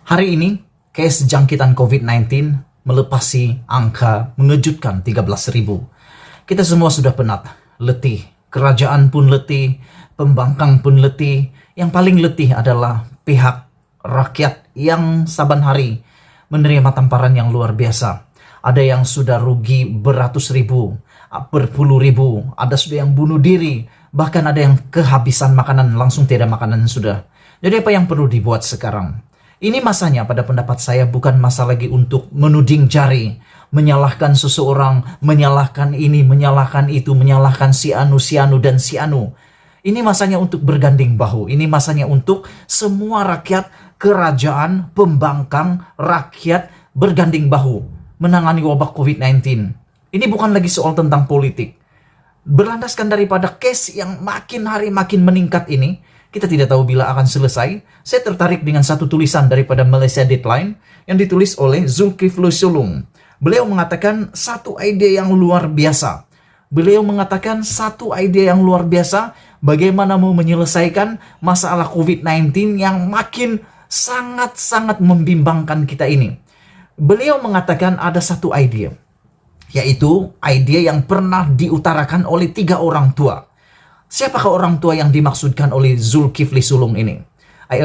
Hari ini, case jangkitan COVID-19 melepasi angka mengejutkan 13.000. Kita semua sudah penat, letih. Kerajaan pun letih, pembangkang pun letih. Yang paling letih adalah pihak rakyat yang saban hari menerima tamparan yang luar biasa. Ada yang sudah rugi beratus ribu, berpuluh ribu, ada sudah yang bunuh diri, bahkan ada yang kehabisan makanan, langsung tiada makanan sudah. Jadi apa yang perlu dibuat sekarang? Ini masanya pada pendapat saya bukan masa lagi untuk menuding jari, menyalahkan seseorang, menyalahkan ini, menyalahkan itu, menyalahkan si anu, dan si anu. Ini masanya untuk berganding bahu. Ini masanya untuk semua rakyat, kerajaan, pembangkang, rakyat berganding bahu menangani wabah COVID-19. Ini bukan lagi soal tentang politik. Berlandaskan daripada case yang makin hari makin meningkat ini, kita tidak tahu bila akan selesai. Saya tertarik dengan satu tulisan daripada Malaysia Deadline yang ditulis oleh Zulkifli Sulung. Beliau mengatakan satu ide yang luar biasa. Beliau mengatakan satu ide yang luar biasa bagaimana mau menyelesaikan masalah COVID-19 yang makin sangat-sangat membimbangkan kita ini. Beliau mengatakan ada satu ide, yaitu ide yang pernah diutarakan oleh 3 orang tua. Siapakah orang tua yang dimaksudkan oleh Zulkifli Sulung ini?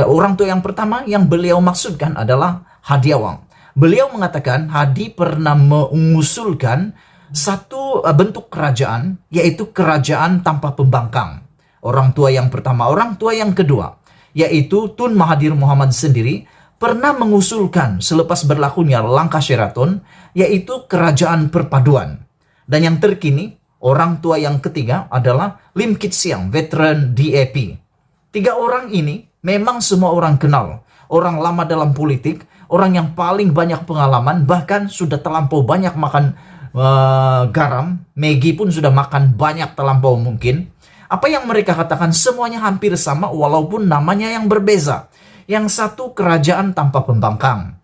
Orang tua yang pertama yang beliau maksudkan adalah Hadi Awang. Beliau mengatakan Hadi pernah mengusulkan satu bentuk kerajaan, yaitu kerajaan tanpa pembangkang. Orang tua yang pertama. Orang tua yang kedua, yaitu Tun Mahathir Mohamad sendiri, pernah mengusulkan selepas berlakunya langkah Sheraton, yaitu kerajaan perpaduan. Dan yang terkini, orang tua yang ketiga adalah Lim Kit Siang, veteran DAP. 3 orang ini memang semua orang kenal. Orang lama dalam politik, orang yang paling banyak pengalaman, bahkan sudah terlampau banyak makan garam. Maggie pun sudah makan banyak terlampau mungkin. Apa yang mereka katakan semuanya hampir sama walaupun namanya yang berbeza. Yang satu kerajaan tanpa pembangkang.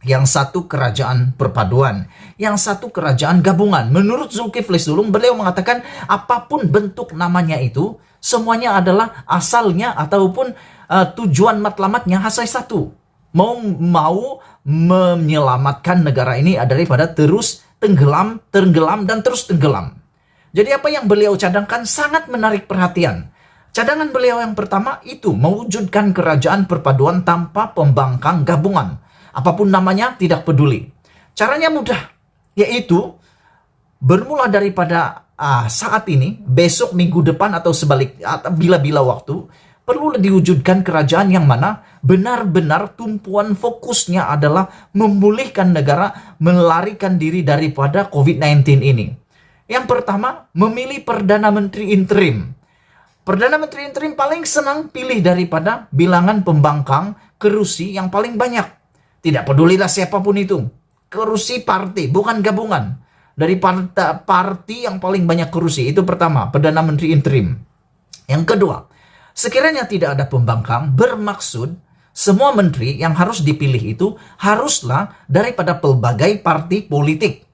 Yang satu kerajaan perpaduan, yang satu kerajaan gabungan. Menurut Zulkifli Sulung, beliau mengatakan apapun bentuk namanya itu, semuanya adalah asalnya ataupun tujuan matlamatnya hanya satu. Mau menyelamatkan negara ini daripada terus tenggelam dan terus tenggelam. Jadi apa yang beliau cadangkan sangat menarik perhatian. Cadangan beliau yang pertama itu mewujudkan kerajaan perpaduan tanpa pembangkang gabungan. Apapun namanya tidak peduli. Caranya mudah, yaitu bermula daripada saat ini, besok, minggu depan atau sebalik, bila-bila waktu, perlu diwujudkan kerajaan yang mana benar-benar tumpuan fokusnya adalah memulihkan negara, melarikan diri daripada COVID-19 ini. Yang pertama, memilih Perdana Menteri interim. Perdana Menteri interim paling senang pilih daripada bilangan pembangkang kerusi yang paling banyak. Tidak pedulilah siapapun itu. Kerusi partai, bukan gabungan. Dari partai yang paling banyak kerusi. Itu pertama, Perdana Menteri interim. Yang kedua, sekiranya tidak ada pembangkang, bermaksud semua menteri yang harus dipilih itu haruslah daripada pelbagai partai politik.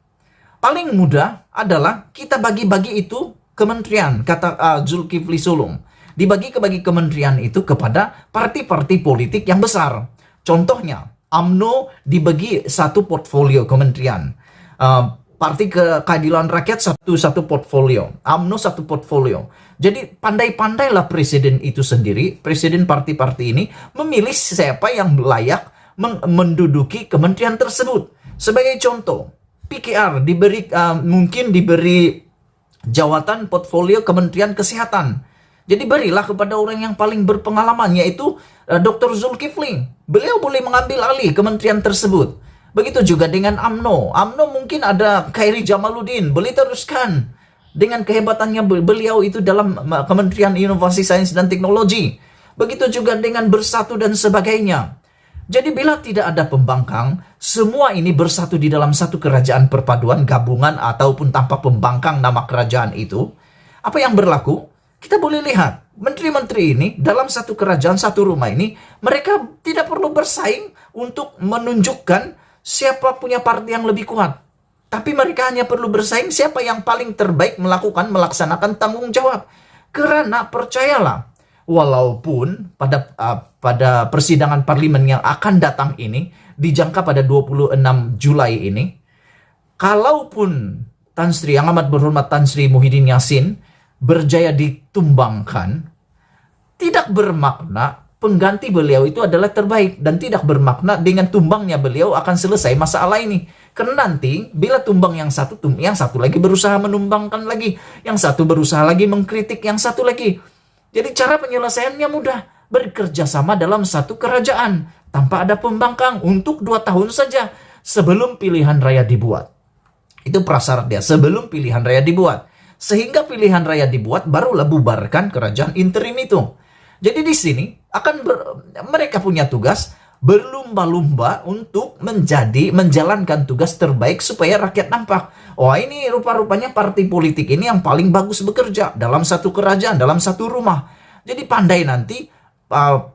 Paling mudah adalah kita bagi-bagi itu kementerian, kata Zulkifli Sulung. Dibagi-bagi kementerian itu kepada partai-partai politik yang besar. Contohnya, UMNO dibagi satu portfolio kementerian. Partai Keadilan Rakyat satu portfolio. UMNO satu portfolio. Jadi pandai-pandailah presiden itu sendiri, presiden partai-partai ini memilih siapa yang layak menduduki kementerian tersebut. Sebagai contoh, PKR mungkin diberi jawatan portfolio Kementerian Kesehatan. Jadi berilah kepada orang yang paling berpengalaman, yaitu Dr. Zulkifli. Beliau boleh mengambil alih kementerian tersebut. Begitu juga dengan UMNO. UMNO mungkin ada Khairi Jamaluddin. Boleh teruskan dengan kehebatannya beliau itu dalam Kementerian Inovasi Sains dan Teknologi. Begitu juga dengan Bersatu dan sebagainya. Jadi bila tidak ada pembangkang, semua ini bersatu di dalam satu kerajaan perpaduan, gabungan ataupun tanpa pembangkang nama kerajaan itu. Apa yang berlaku? Kita boleh lihat, menteri-menteri ini dalam satu kerajaan, satu rumah ini, mereka tidak perlu bersaing untuk menunjukkan siapa punya partai yang lebih kuat. Tapi mereka hanya perlu bersaing siapa yang paling terbaik melaksanakan tanggung jawab. Karena percayalah, Walaupun pada persidangan parlemen yang akan datang ini, dijangka pada 26 Julai ini, kalaupun Yang amat berhormat Tan Sri Muhyiddin Yassin berjaya ditumbangkan, tidak bermakna pengganti beliau itu adalah terbaik, dan tidak bermakna dengan tumbangnya beliau akan selesai masalah ini. Karena nanti bila tumbang yang satu lagi berusaha menumbangkan lagi, yang satu berusaha lagi mengkritik yang satu lagi. Jadi cara penyelesaiannya mudah, bekerja sama dalam satu kerajaan tanpa ada pembangkang untuk 2 tahun saja sebelum pilihan raya dibuat. Itu prasyarat dia, sebelum pilihan raya dibuat. Sehingga pilihan raya dibuat, barulah bubarkan kerajaan interim itu. Jadi di sini mereka punya tugas berlumba-lumba untuk menjalankan tugas terbaik supaya rakyat nampak. Oh, ini rupa-rupanya partai politik ini yang paling bagus bekerja dalam satu kerajaan, dalam satu rumah. Jadi pandai nanti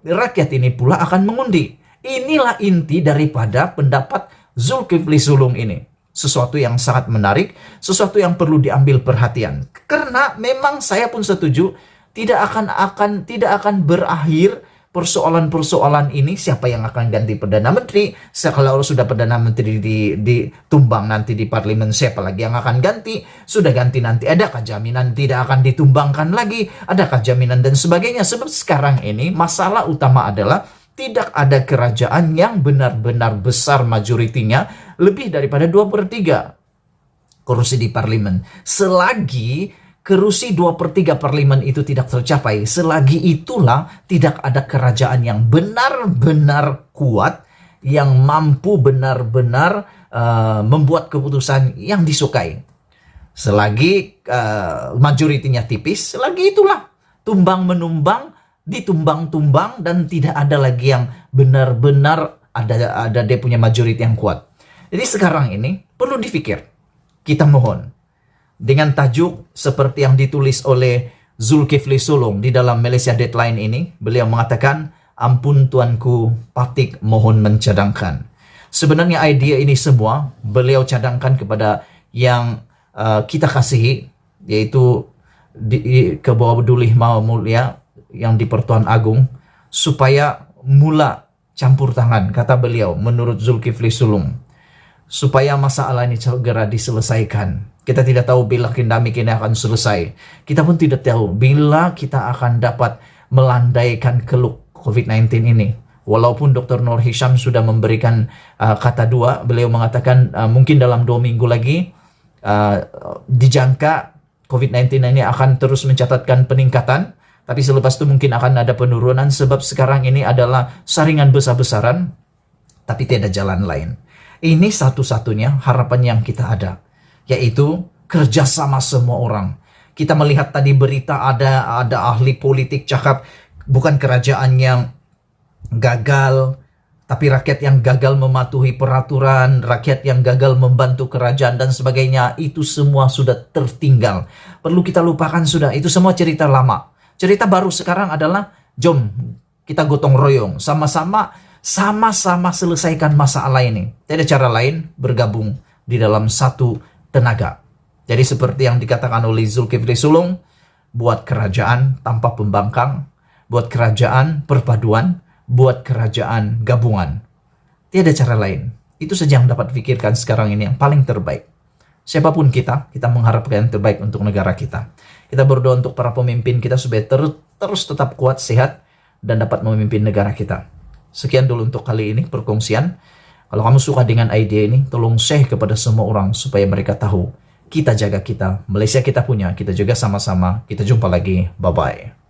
rakyat ini pula akan mengundi. Inilah inti daripada pendapat Zulkifli Sulung ini. Sesuatu yang sangat menarik, sesuatu yang perlu diambil perhatian. Karena memang saya pun setuju, tidak akan berakhir persoalan-persoalan ini. Siapa yang akan ganti Perdana Menteri? Kalau sudah Perdana Menteri ditumbang nanti di parlemen, siapa lagi yang akan ganti? Sudah ganti nanti, adakah jaminan tidak akan ditumbangkan lagi? Adakah jaminan dan sebagainya? Sebab sekarang ini masalah utama adalah tidak ada kerajaan yang benar-benar besar majoritinya lebih daripada 2/3 kursi di parlemen. Selagi kursi 2/3 parlemen itu tidak tercapai, selagi itulah tidak ada kerajaan yang benar-benar kuat, yang mampu benar-benar membuat keputusan yang disukai. Selagi majoritinya tipis, selagi itulah tumbang-menumbang, ditumbang-tumbang, dan tidak ada lagi yang benar-benar ada dia punya majoriti yang kuat. Jadi sekarang ini perlu dipikir. Kita mohon, dengan tajuk seperti yang ditulis oleh Zulkifli Sulung di dalam Malaysia Deadline ini, beliau mengatakan, ampun tuanku, patik mohon mencadangkan. Sebenarnya idea ini semua beliau cadangkan kepada yang kita kasihi, yaitu ke bawah Dulih Maha Mulia yang di Pertuan Agung, supaya mula campur tangan, kata beliau, menurut Zulkifli Sulung, supaya masalah ini segera diselesaikan. Kita tidak tahu bila pandemik ini akan selesai. Kita pun tidak tahu bila kita akan dapat melandaikan keluk COVID-19 ini. Walaupun Dr. Nur Hisham sudah memberikan kata dua, beliau mengatakan mungkin dalam 2 minggu lagi dijangka COVID-19 ini akan terus mencatatkan peningkatan. Tapi selepas itu mungkin akan ada penurunan, sebab sekarang ini adalah saringan besar-besaran, tapi tidak jalan lain. Ini satu-satunya harapan yang kita ada, yaitu kerjasama semua orang. Kita melihat tadi berita ada ahli politik cakap bukan kerajaan yang gagal, tapi rakyat yang gagal mematuhi peraturan, rakyat yang gagal membantu kerajaan dan sebagainya. Itu semua sudah tertinggal. Perlu kita lupakan sudah, itu semua cerita lama. Cerita baru sekarang adalah, jom kita gotong royong, sama-sama selesaikan masalah ini. Tidak ada cara lain, bergabung di dalam satu tenaga. Jadi seperti yang dikatakan oleh Zulkifli Sulung, buat kerajaan tanpa pembangkang, buat kerajaan perpaduan, buat kerajaan gabungan. Tidak ada cara lain. Itu saja yang dapat pikirkan sekarang ini yang paling terbaik. Siapapun kita mengharapkan yang terbaik untuk negara kita. Kita berdoa untuk para pemimpin kita supaya terus tetap kuat, sehat, dan dapat memimpin negara kita. Sekian dulu untuk kali ini perkongsian. Kalau kamu suka dengan ide ini, tolong share kepada semua orang supaya mereka tahu. Kita jaga kita, Malaysia kita punya, kita juga sama-sama. Kita jumpa lagi, bye-bye.